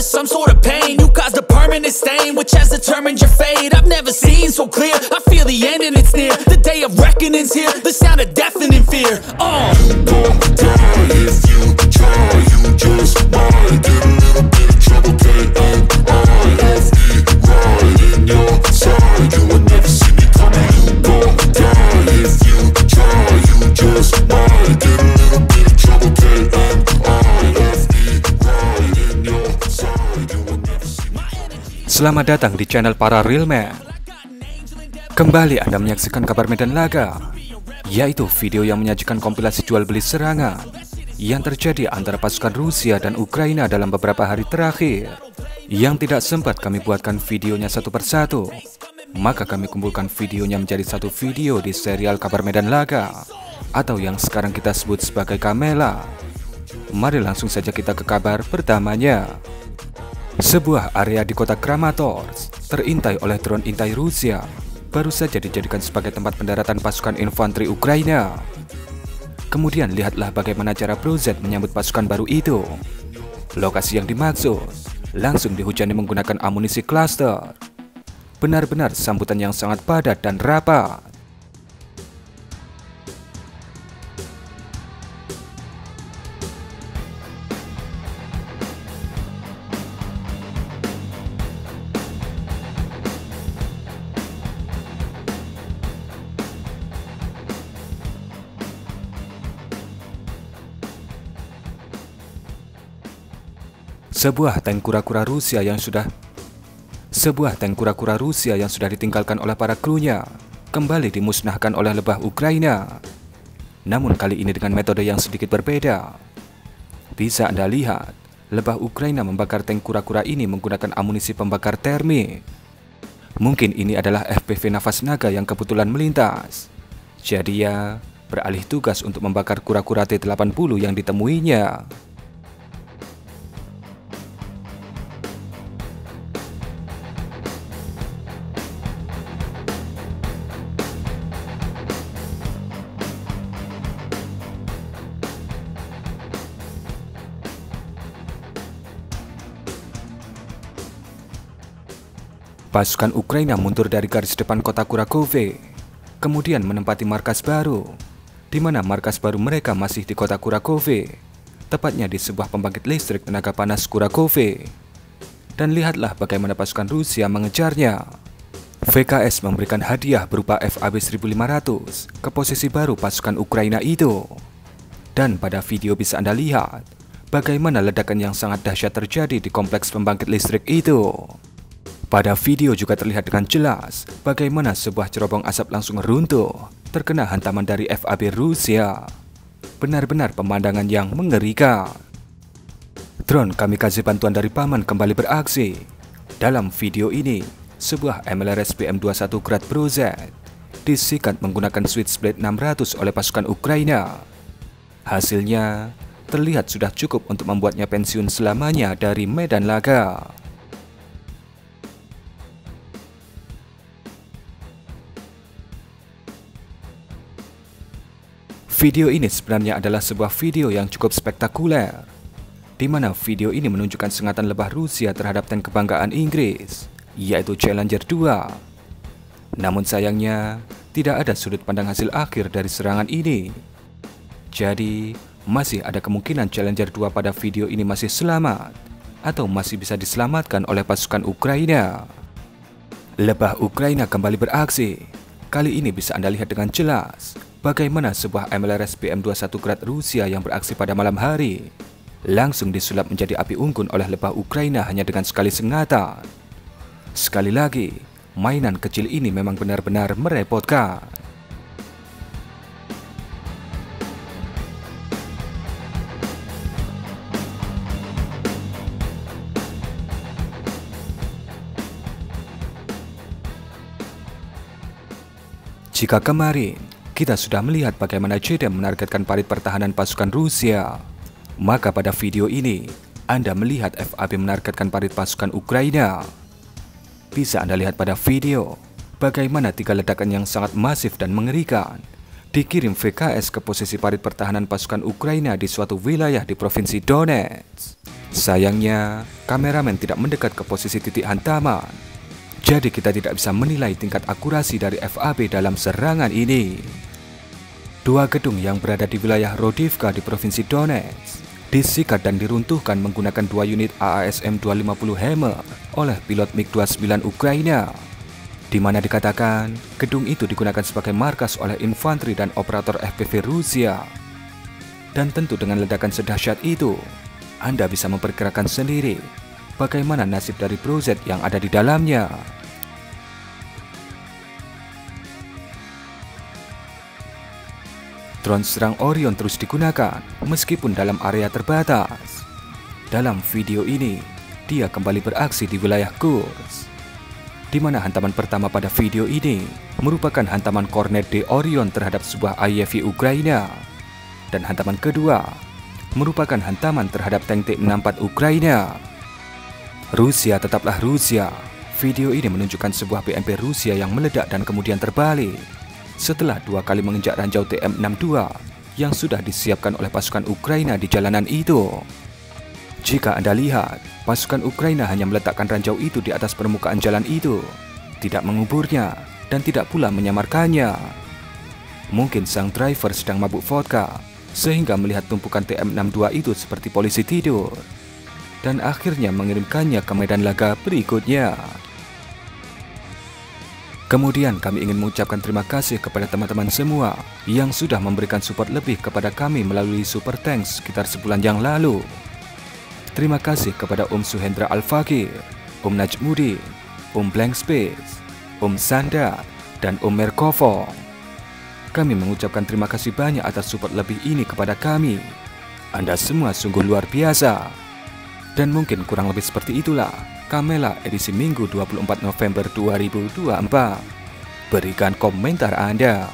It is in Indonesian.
some sort of pain. You caused a permanent stain, which has determined your fate. I've never seen so clear, I feel the end and it's near. The day of reckoning's here, the sound of deafening fear. You gon' die if you try, you just might get a little bit of trouble, K-M-I-F-E, right in your side. You would never see me coming. You gon' die if you try, you just might get a little bit of trouble, K-M-I-F-E, right in your side. You would never see me coming. Selamat datang di channel para Real Man. Kembali Anda menyaksikan kabar medan laga, yaitu video yang menyajikan kompilasi jual beli serangan yang terjadi antara pasukan Rusia dan Ukraina dalam beberapa hari terakhir, yang tidak sempat kami buatkan videonya satu persatu. Maka kami kumpulkan videonya menjadi satu video di serial kabar medan laga, atau yang sekarang kita sebut sebagai Kamela. Mari langsung saja kita ke kabar pertamanya. Sebuah area di kota Kramatorsk terintai oleh drone intai Rusia baru saja dijadikan sebagai tempat pendaratan pasukan infanteri Ukraina. Kemudian lihatlah bagaimana cara Brozet menyambut pasukan baru itu. Lokasi yang dimaksud langsung dihujani menggunakan amunisi cluster. Benar-benar sambutan yang sangat padat dan rapat. Sebuah tank kura-kura Rusia yang sudah ditinggalkan oleh para krunya kembali dimusnahkan oleh lebah Ukraina. Namun kali ini dengan metode yang sedikit berbeda. Bisa Anda lihat, lebah Ukraina membakar tank kura-kura ini menggunakan amunisi pembakar termik. Mungkin ini adalah FPV nafas naga yang kebetulan melintas. Jadi ya, beralih tugas untuk membakar kura-kura T-80 yang ditemuinya. Pasukan Ukraina mundur dari garis depan kota Kurakove, kemudian menempati markas baru, di mana markas baru mereka masih di kota Kurakove, tepatnya di sebuah pembangkit listrik tenaga panas Kurakove. Dan lihatlah bagaimana pasukan Rusia mengejarnya. VKS memberikan hadiah berupa FAB 1500 ke posisi baru pasukan Ukraina itu. Dan pada video bisa Anda lihat bagaimana ledakan yang sangat dahsyat terjadi di kompleks pembangkit listrik itu. Pada video juga terlihat dengan jelas bagaimana sebuah cerobong asap langsung runtuh terkena hantaman dari FAB Rusia. Benar-benar pemandangan yang mengerikan. Drone kamikaze bantuan dari paman kembali beraksi. Dalam video ini, sebuah MLRS PM-21 Grad Brozet disikat menggunakan Switchblade 600 oleh pasukan Ukraina. Hasilnya terlihat sudah cukup untuk membuatnya pensiun selamanya dari medan laga. Video ini sebenarnya adalah sebuah video yang cukup spektakuler, di mana video ini menunjukkan sengatan lebah Rusia terhadap tank kebanggaan Inggris, yaitu Challenger 2. Namun sayangnya, tidak ada sudut pandang hasil akhir dari serangan ini. Jadi, masih ada kemungkinan Challenger 2 pada video ini masih selamat, atau masih bisa diselamatkan oleh pasukan Ukraina. Lebah Ukraina kembali beraksi. Kali ini bisa Anda lihat dengan jelas bagaimana sebuah MLRS PM-21 Grad Rusia yang beraksi pada malam hari langsung disulap menjadi api unggun oleh lebah Ukraina hanya dengan sekali sengatan. Sekali lagi, mainan kecil ini memang benar-benar merepotkan. Jika kemarin kita sudah melihat bagaimana JDAM menargetkan parit pertahanan pasukan Rusia, maka pada video ini Anda melihat FAB menargetkan parit pasukan Ukraina. Bisa Anda lihat pada video bagaimana 3 ledakan yang sangat masif dan mengerikan dikirim VKS ke posisi parit pertahanan pasukan Ukraina di suatu wilayah di provinsi Donetsk. Sayangnya, kameramen tidak mendekat ke posisi titik hantaman. Jadi kita tidak bisa menilai tingkat akurasi dari FAB dalam serangan ini. Dua gedung yang berada di wilayah Rodivka di provinsi Donetsk disikat dan diruntuhkan menggunakan 2 unit AASM 250 Hammer oleh pilot MiG-29 Ukraina, di mana dikatakan gedung itu digunakan sebagai markas oleh infanteri dan operator FPV Rusia. Dan tentu dengan ledakan sedahsyat itu, Anda bisa memperkirakan sendiri bagaimana nasib dari Brozet yang ada di dalamnya. Drone serang Orion terus digunakan meskipun dalam area terbatas. Dalam video ini, dia kembali beraksi di wilayah Kursk, di mana hantaman pertama pada video ini merupakan hantaman Kornet D Orion terhadap sebuah IFV Ukraina, dan hantaman kedua merupakan hantaman terhadap tank T-64 Ukraina. Rusia tetaplah Rusia. Video ini menunjukkan sebuah BMP Rusia yang meledak dan kemudian terbalik setelah 2 kali menginjak ranjau TM62 yang sudah disiapkan oleh pasukan Ukraina di jalanan itu. Jika Anda lihat, pasukan Ukraina hanya meletakkan ranjau itu di atas permukaan jalan itu, tidak menguburnya, dan tidak pula menyamarkannya. Mungkin sang driver sedang mabuk vodka, sehingga melihat tumpukan TM62 itu seperti polisi tidur, dan akhirnya mengirimkannya ke medan laga berikutnya. Kemudian kami ingin mengucapkan terima kasih kepada teman-teman semua yang sudah memberikan support lebih kepada kami melalui Super Thanks sekitar sebulan yang lalu. Terima kasih kepada Suhendra Al-Fakir, Najmudin, Blank Space, Sanda, dan Merkovo. Kami mengucapkan terima kasih banyak atas support lebih ini kepada kami. Anda semua sungguh luar biasa. Dan mungkin kurang lebih seperti itulah Kamela edisi Minggu 24 November 2024. Berikan komentar Anda.